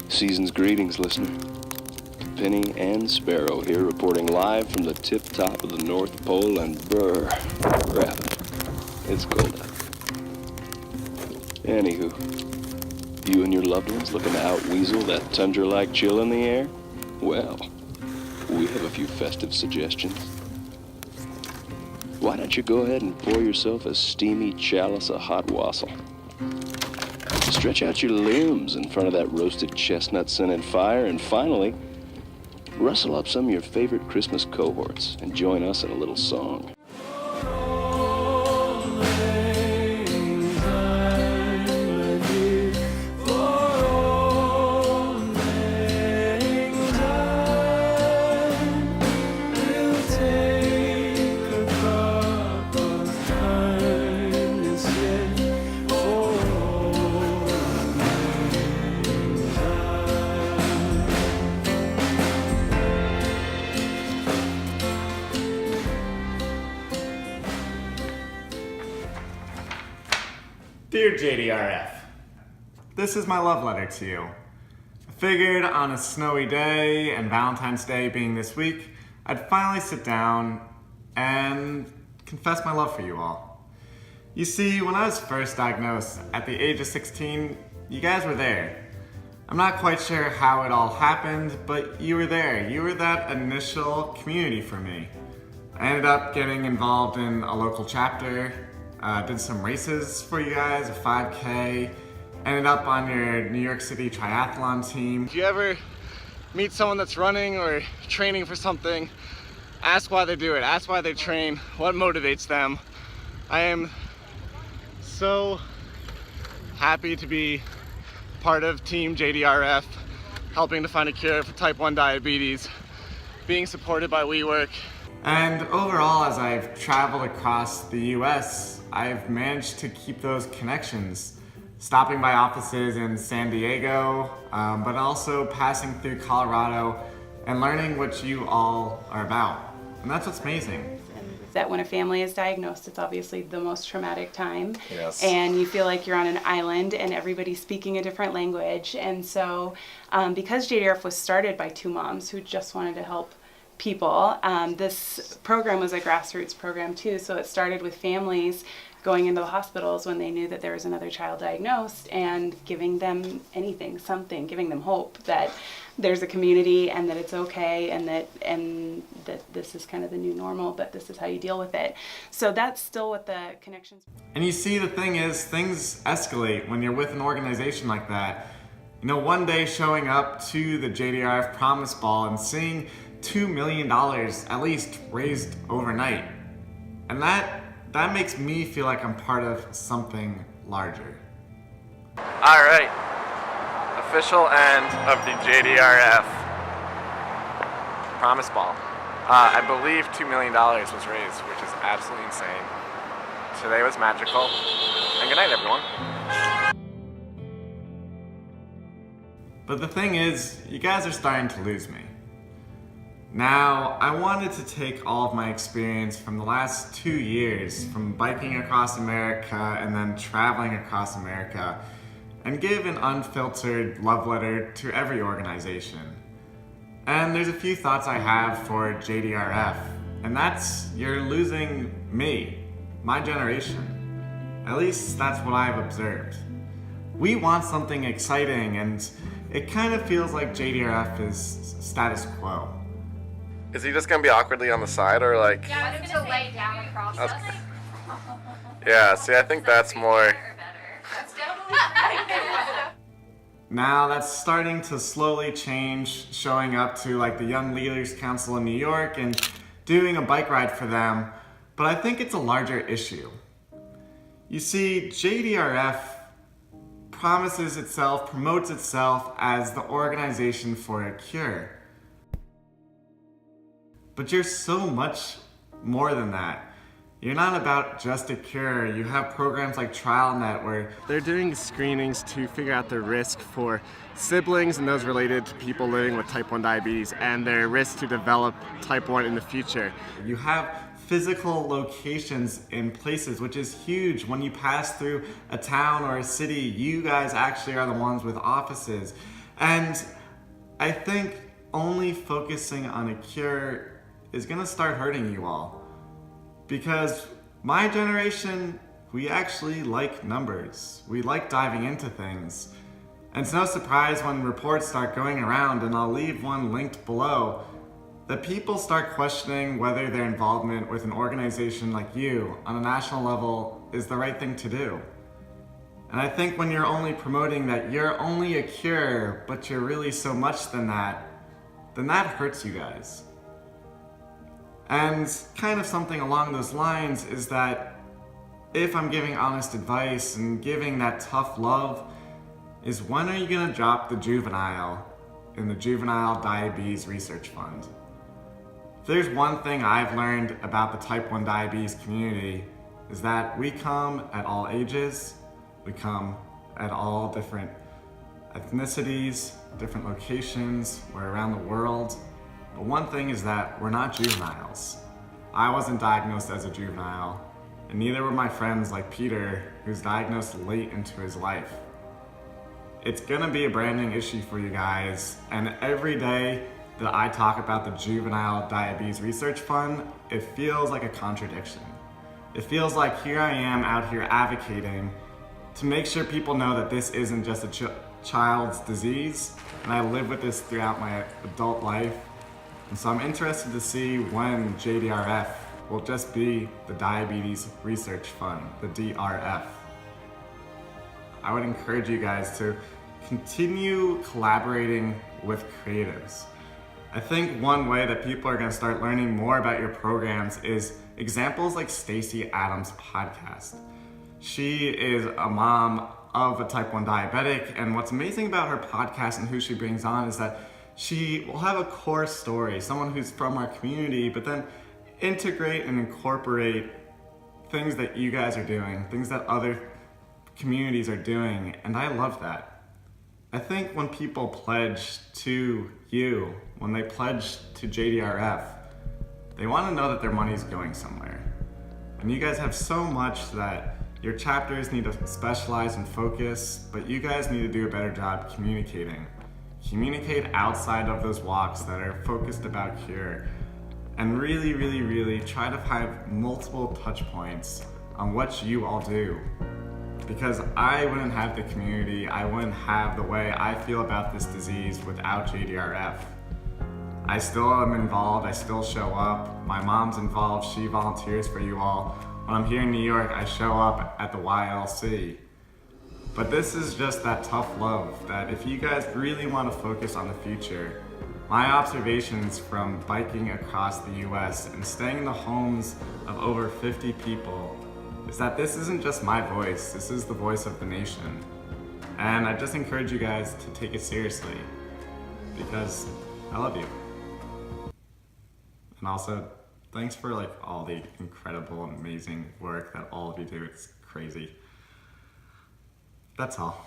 Season's greetings, listener. Penny and Sparrow here reporting live from the tip-top of the North Pole, and brr, crap, it's cold out. Anywho, you and your loved ones looking to out-weasel that tundra-like chill in the air? Well, we have a few festive suggestions. Why don't you go ahead and pour yourself a steamy chalice of hot wassail? Stretch out your limbs in front of that roasted chestnut-scented fire, and finally, rustle up some of your favorite Christmas cohorts and join us in a little song. Dear JDRF, this is my love letter to you. I figured on a snowy day and Valentine's Day being this week, I'd finally sit down and confess my love for you all. You see, when I was first diagnosed at the age of 16, you guys were there. I'm not quite sure how it all happened, but you were there. You were that initial community for me. I ended up getting involved in a local chapter, did some races for you guys, a 5K, ended up on your New York City triathlon team. If you ever meet someone that's running or training for something, ask why they do it, ask why they train, what motivates them. I am so happy to be part of Team JDRF, helping to find a cure for type 1 diabetes, being supported by WeWork. And overall, as I've traveled across the US, I've managed to keep those connections, stopping by offices in San Diego, but also passing through Colorado and learning what you all are about. And that's what's amazing. That when a family is diagnosed, it's obviously the most traumatic time. Yes. And you feel like you're on an island and everybody's speaking a different language. And so because JDRF was started by two moms who just wanted to help people, this program was a grassroots program too. So it started with families going into the hospitals when they knew that there was another child diagnosed and giving them anything, something, giving them hope that there's a community and that it's okay and that this is kind of the new normal, but this is how you deal with it. So that's still what the connections. And you see, the thing is, things escalate when you're with an organization like that. You know, one day showing up to the JDRF Promise Ball and seeing $2 million at least raised overnight. And that makes me feel like I'm part of something larger. All right, official end of the JDRF Promise Ball. I believe $2 million was raised, which is absolutely insane. Today was magical, and good night, everyone. But the thing is, you guys are starting to lose me. Now, I wanted to take all of my experience from the last 2 years, from biking across America and then traveling across America, and give an unfiltered love letter to every organization. And there's a few thoughts I have for JDRF, and that's, you're losing me, my generation. At least that's what I've observed. We want something exciting, and it kind of feels like JDRF is status quo. Is he just gonna be awkwardly on the side, or like? Yeah, I was gonna lay down across us. Yeah, see, I think that's more. That's definitely Now that's starting to slowly change, showing up to like the Young Leaders Council in New York and doing a bike ride for them, but I think it's a larger issue. You see, JDRF promotes itself as the organization for a cure. But you're so much more than that. You're not about just a cure. You have programs like TrialNet where they're doing screenings to figure out the risk for siblings and those related to people living with type 1 diabetes and their risk to develop type 1 in the future. You have physical locations in places, which is huge. When you pass through a town or a city, you guys actually are the ones with offices. And I think only focusing on a cure is gonna start hurting you all. Because my generation, we actually like numbers. We like diving into things. And it's no surprise when reports start going around, and I'll leave one linked below, that people start questioning whether their involvement with an organization like you on a national level is the right thing to do. And I think when you're only promoting that you're only a cure, but you're really so much than that, then that hurts you guys. And kind of something along those lines is that if I'm giving honest advice and giving that tough love, is when are you gonna drop the juvenile in the Juvenile Diabetes Research Fund? If there's one thing I've learned about the type 1 diabetes community, is that we come at all ages, we come at all different ethnicities, different locations, we're around the world. But one thing is that we're not juveniles. I wasn't diagnosed as a juvenile, and neither were my friends like Peter, who's diagnosed late into his life. It's gonna be a branding issue for you guys, and every day that I talk about the Juvenile Diabetes Research Fund, it feels like a contradiction. It feels like here I am out here advocating to make sure people know that this isn't just a child's disease, and I live with this throughout my adult life. And so I'm interested to see when JDRF will just be the Diabetes Research Fund, the DRF. I would encourage you guys to continue collaborating with creatives. I think one way that people are going to start learning more about your programs is examples like Stacey Adams' podcast. She is a mom of a type 1 diabetic, and what's amazing about her podcast and who she brings on is that she will have a core story, someone who's from our community, but then integrate and incorporate things that you guys are doing, things that other communities are doing, and I love that. I think when people pledge to you, when they pledge to JDRF, they want to know that their money's going somewhere. And you guys have so much that your chapters need to specialize and focus, but you guys need to do a better job communicating. Communicate outside of those walks that are focused about cure, and really, really, really try to have multiple touch points on what you all do. Because I wouldn't have the community, I wouldn't have the way I feel about this disease without JDRF. I still am involved, I still show up. My mom's involved, she volunteers for you all. When I'm here in New York, I show up at the YLC. But this is just that tough love that if you guys really want to focus on the future, my observations from biking across the US and staying in the homes of over 50 people is that this isn't just my voice, this is the voice of the nation. And I just encourage you guys to take it seriously because I love you. And also, thanks for all the incredible, amazing work that all of you do. It's crazy. That's all.